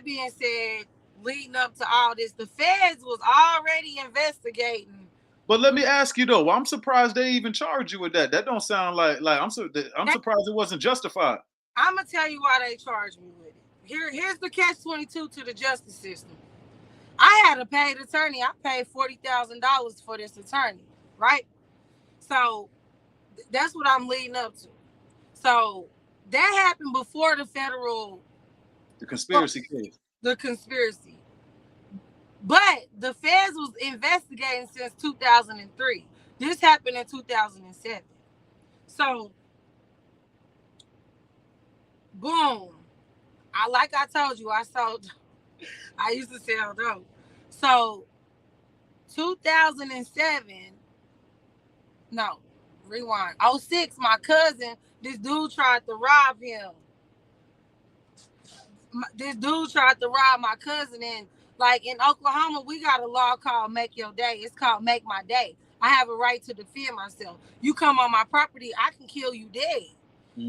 that being said, leading up to all this, the feds was already investigating. But let me ask you though, I'm surprised they even charge you with that. That don't sound like I'm They, surprised it wasn't justified. I'm gonna tell you why they charged me with it. Here's the catch-22 to the justice system. I had a paid attorney. I paid $40,000 for this attorney, right? So that's what I'm leading up to. So that happened before the federal, The conspiracy case. the conspiracy. But the feds was investigating since 2003. This happened in 2007. So, boom. I told you, I used to sell dope. So, 2007, no, rewind. '06, my cousin, this dude tried to rob him. This dude tried to rob my cousin, and like in Oklahoma, we got a law called Make Your Day. It's called Make My Day. I have a right to defend myself. You come on my property, I can kill you dead.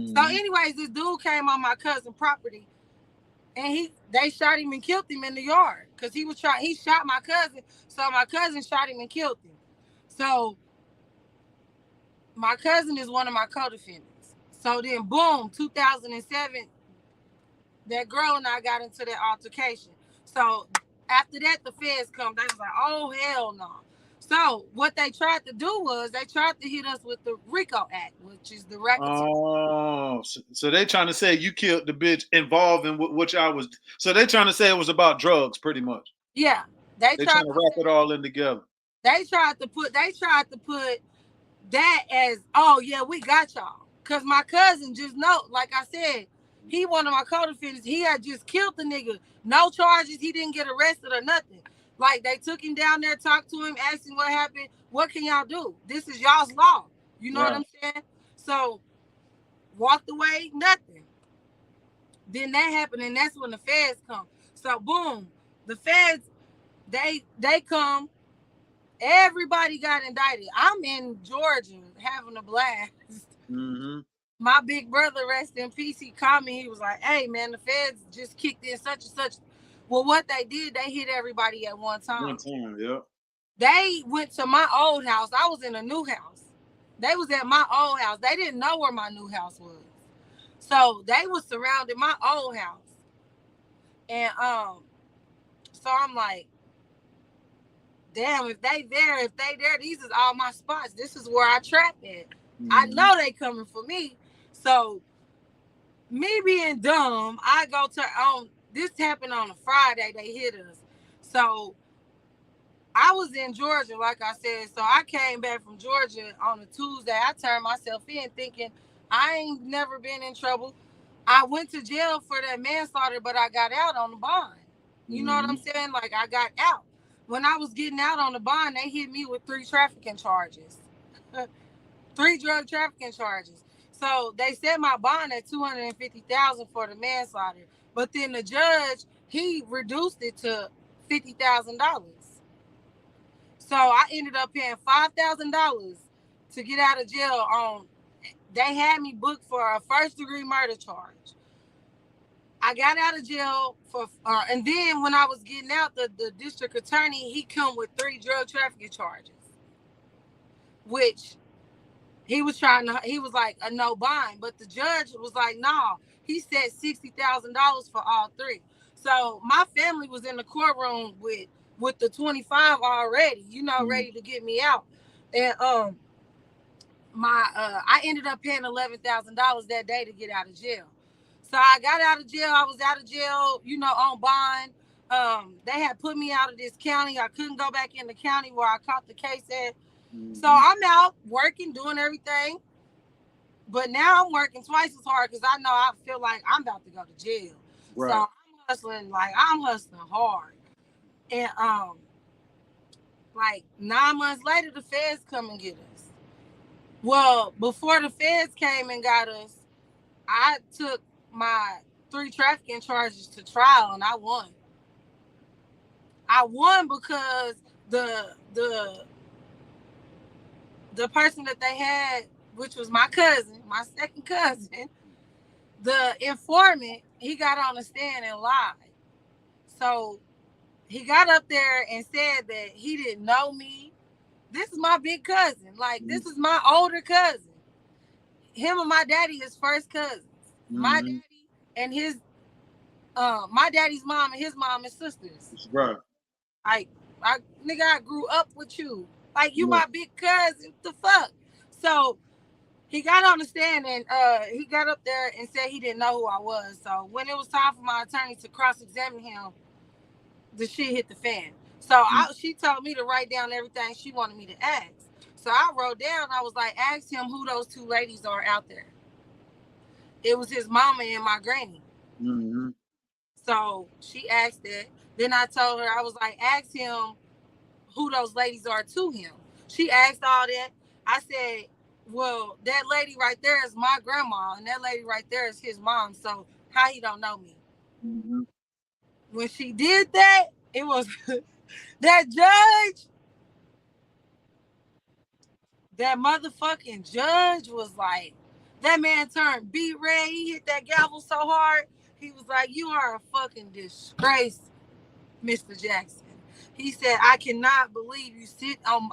So, Mm-hmm. anyways, this dude came on my cousin's property, and they shot him and killed him in the yard because he shot my cousin. So my cousin shot him and killed him. So my cousin is one of my co-defendants. So then, boom, 2007, that girl and I got into that altercation. So after that, the feds come. They was like, oh, hell no. So what they tried to do was they tried to hit us with the RICO Act, which is the racketeering. Oh, so they trying to say you killed the bitch involved in what y'all was. So they trying to say it was about drugs, pretty much. Yeah, they They tried trying to to wrap it all in together. they tried to put that as, oh yeah, we got y'all. Cause my cousin just know, like I said, he one of my co-defendants. He had just killed the nigga. No charges. He didn't get arrested or nothing. Like they took him down there, talked to him, asked him what happened. What can y'all do? This is y'all's law. You know what Right. I'm saying? So walked away, nothing. Then that happened, and that's when the feds come. So boom, the feds, they come. Everybody got indicted. I'm in Georgia having a blast. Mm-hmm. My big brother, rest in peace, he called me. He was like, hey, man, the feds just kicked in such and such. Well, what they did, they hit everybody at one One time. time, yeah. They went to my old house. I was in a new house. They was at my old house. They didn't know where my new house was. So they was surrounding my old house. And so I'm like, damn, if they there, these is all my spots. This is where I trap at. I Mm-hmm. know they coming for me. So me being dumb, I go to this happened on a Friday, they hit us. So I was in Georgia, like I said. So I came back from Georgia on a Tuesday. I turned myself in thinking I ain't never been in trouble. I went to jail for that manslaughter, but I got out on the bond. You know what I'm Mm-hmm. saying? Like I got out. When I was getting out on the bond, they hit me with 3 trafficking charges. 3 drug trafficking charges. So they set my bond at 250,000 for the manslaughter. But then the judge, he reduced it to $50,000. So I ended up paying $5,000 to get out of jail on. They had me booked for a first-degree murder charge. I got out of jail and then when I was getting out, the district attorney, he come with 3 drug trafficking charges, which he was like a no bond, but the judge was like, no, he said $60,000 for all 3. So my family was in the courtroom with the 25 already, Mm-hmm. ready to get me out. And my I ended up paying $11,000 that day to get out of jail. So I got out of jail. I was out of jail, on bond. They had put me out of this county. I couldn't go back in the county where I caught the case at. So Mm-hmm. I'm out working, doing everything. But now I'm working twice as hard because I know I feel like I'm about to go to jail. So Right. I'm hustling hard. And like 9 months later, the feds come and get us. Well, before the feds came and got us, I took my 3 trafficking charges to trial and I won. I won because the person that they had, which was my cousin, my second cousin, the informant, he got on the stand and lied. So he got up there and said that he didn't know me. This is my big cousin. Like, this is my older cousin. Him and my daddy is first cousins. My daddy and his my daddy's mom and his mom is sisters. Right. Like, nigga, I grew up with you. Like, you my big cousin. The fuck? So he got on the stand and he got up there and said he didn't know who I was. So when it was time for my attorney to cross-examine him, the shit hit the fan. So she told me to write down everything she wanted me to ask. So I wrote down, I was like, ask him who those two ladies are out there. It was his mama and my granny. So she asked that. Then I told her, I was like, ask him who those ladies are to him. She asked all that. I said, well, that lady right there is my grandma, and that lady right there is his mom. So how he don't know me? When she did that, it was that judge. That motherfucking judge was like, that man turned beat red. He hit that gavel so hard. He was like, you are a fucking disgrace, Mr. Jackson. He said, I cannot believe you sit on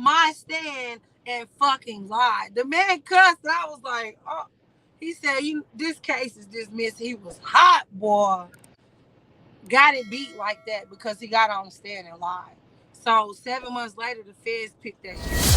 my stand and fucking lie. The man cussed, and I was like, oh. He said, this case is dismissed. He was hot, boy. Got it beat like that because he got on the stand and lied. So 7 months later, the feds picked that shit.